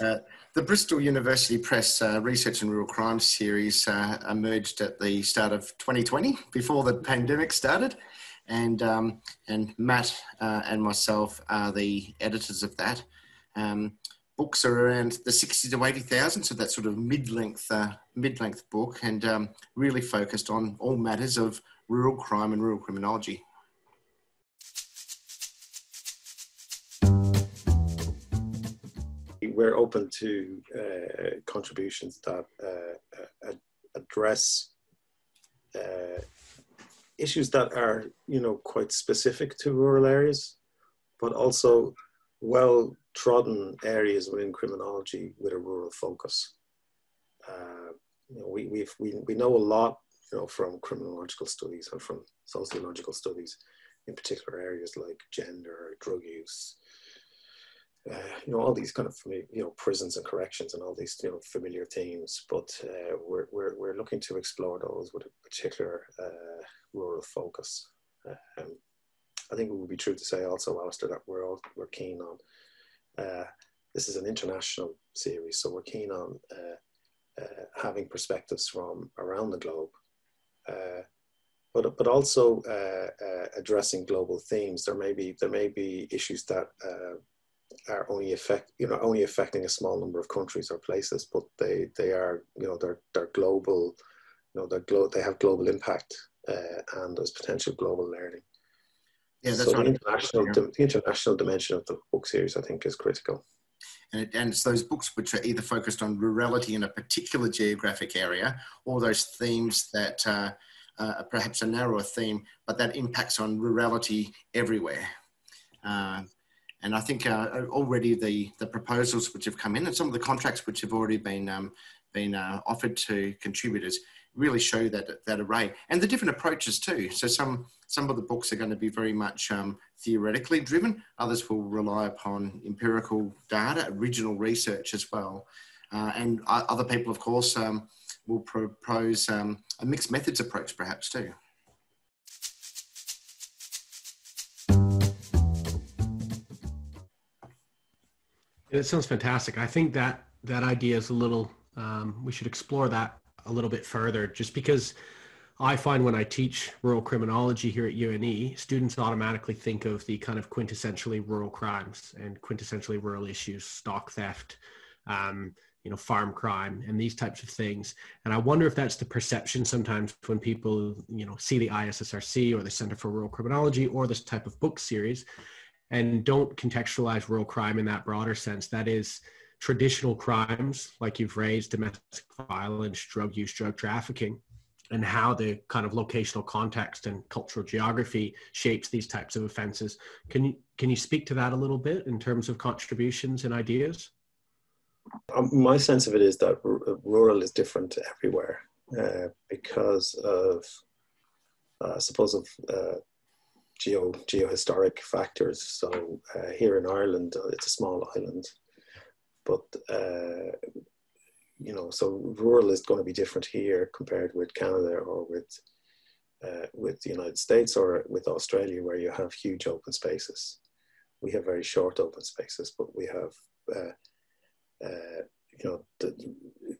Uh, the Bristol University Press Research and Rural Crime series emerged at the start of 2020, before the pandemic started, and Matt and myself are the editors of that. Books are around the 60 to 80,000, so that's sort of mid-length book, and really focused on all matters of rural crime and rural criminology. We're open to contributions that address issues that are, quite specific to rural areas, but also well-trodden areas within criminology with a rural focus. We know a lot, from criminological studies and from sociological studies, in particular areas like gender, drug use, all these kind of, prisons and corrections and all these, familiar themes. But we're looking to explore those with a particular rural focus. I think it would be true to say also, Alistair, that we're keen on, this is an international series, so we're keen on having perspectives from around the globe, but also addressing global themes. There may be issues that are only affecting a small number of countries or places, but they are, they're global. They have global impact, and there's potential global learning. Yeah, that's so right. The international dimension of the book series, I think, is critical. And it's those books which are either focused on rurality in a particular geographic area, or those themes that perhaps a narrower theme, but that impacts on rurality everywhere. And I think already the proposals which have come in and some of the contracts which have already been offered to contributors really show that array, and the different approaches too. So some of the books are going to be very much theoretically driven. Others will rely upon empirical data, original research as well. And other people, of course, will propose a mixed methods approach perhaps too. It sounds fantastic. I think that idea is a little, we should explore that a little bit further, just because I find when I teach rural criminology here at UNE, students automatically think of the kind of quintessentially rural crimes and quintessentially rural issues, stock theft, farm crime, and these types of things. And I wonder if that's the perception sometimes when people, see the ISSRC or the Center for Rural Criminology or this type of book series, and don't contextualize rural crime in that broader sense. That is traditional crimes, like you've raised, domestic violence, drug use, drug trafficking, and how the kind of locational context and cultural geography shapes these types of offenses. Can you speak to that a little bit in terms of contributions and ideas? My sense of it is that rural is different everywhere because of, I suppose, of geohistoric factors. So here in Ireland, it's a small island, but so rural is going to be different here compared with Canada or with the United States or with Australia, where you have huge open spaces. We have very short open spaces, but we have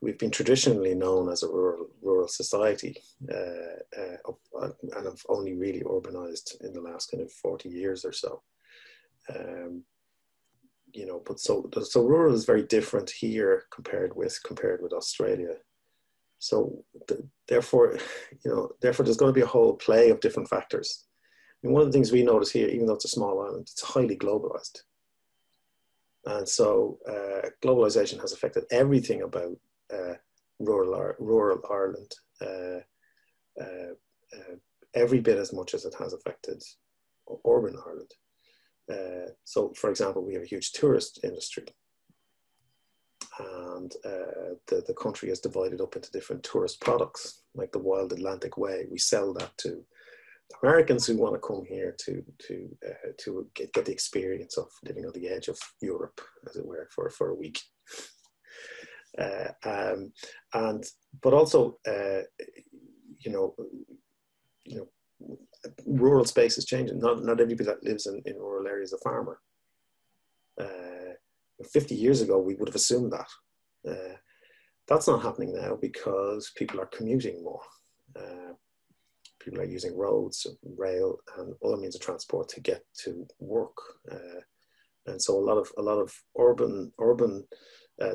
we've been traditionally known as a rural society, and have only really urbanized in the last kind of 40 years or so. But so rural is very different here compared with Australia. So therefore there's going to be a whole play of different factors. I mean, one of the things we notice here, even though it's a small island, it's highly globalized. And so globalization has affected everything about rural Ireland, every bit as much as it has affected urban Ireland. So, for example, we have a huge tourist industry, and the country is divided up into different tourist products, like the Wild Atlantic Way. We sell that to Americans who want to come here to get the experience of living on the edge of Europe, as it were, for a week. But also, rural space is changing. Not everybody that lives in rural areas is a farmer. 50 years ago, we would have assumed that. That's not happening now because people are commuting more. People are using roads, rail, and other means of transport to get to work. And so a lot of urban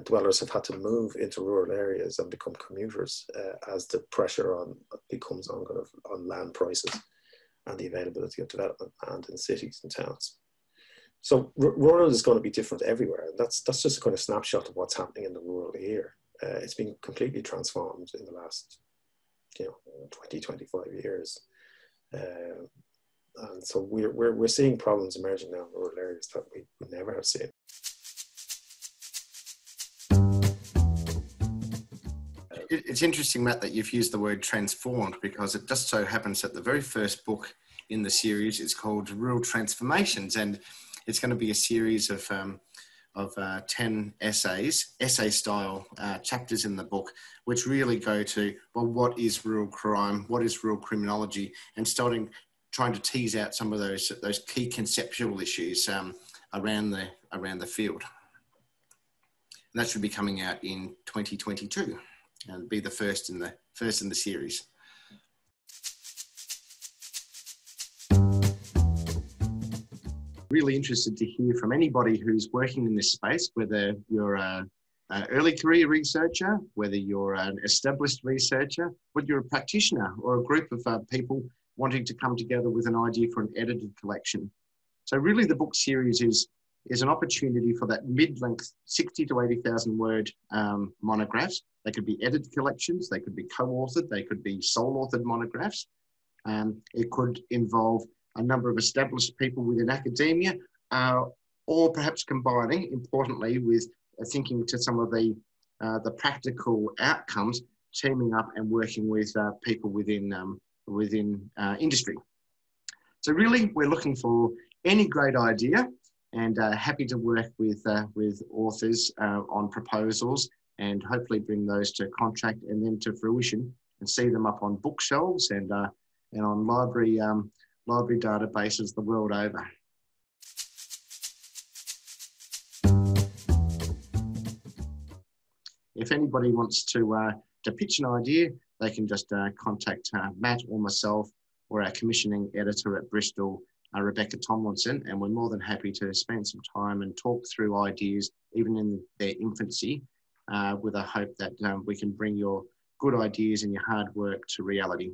dwellers have had to move into rural areas and become commuters as the pressure becomes on land prices and the availability of development land in cities and towns. So rural is going to be different everywhere. And that's just a kind of snapshot of what's happening in the rural here. It's been completely transformed in the last 20, 25 years. And so we're seeing problems emerging now in rural areas that we never have seen. It's interesting, Matt, that you've used the word transformed, because it just so happens that the very first book in the series is called Rural Transformations, and it's going to be a series of 10 essay-style chapters in the book, which really go to, well, what is rural crime, what is rural criminology, and trying to tease out some of those key conceptual issues around the field. And that should be coming out in 2022 and be the first in the series. Really interested to hear from anybody who's working in this space, whether you're an early career researcher, whether you're an established researcher, whether you're a practitioner or a group of people wanting to come together with an idea for an edited collection. So really the book series is an opportunity for that mid-length 60 to 80,000 word monographs. They could be edited collections, they could be co-authored, they could be sole-authored monographs. It could involve a number of established people within academia, or perhaps combining, importantly, with thinking to some of the practical outcomes, teaming up and working with people within industry. So really, we're looking for any great idea, and happy to work with authors on proposals, and hopefully bring those to contract and then to fruition, and see them up on bookshelves and on library databases the world over. If anybody wants to pitch an idea, they can just contact Matt or myself or our commissioning editor at Bristol, Rebecca Tomlinson, and we're more than happy to spend some time and talk through ideas, even in their infancy, with a hope that we can bring your good ideas and your hard work to reality.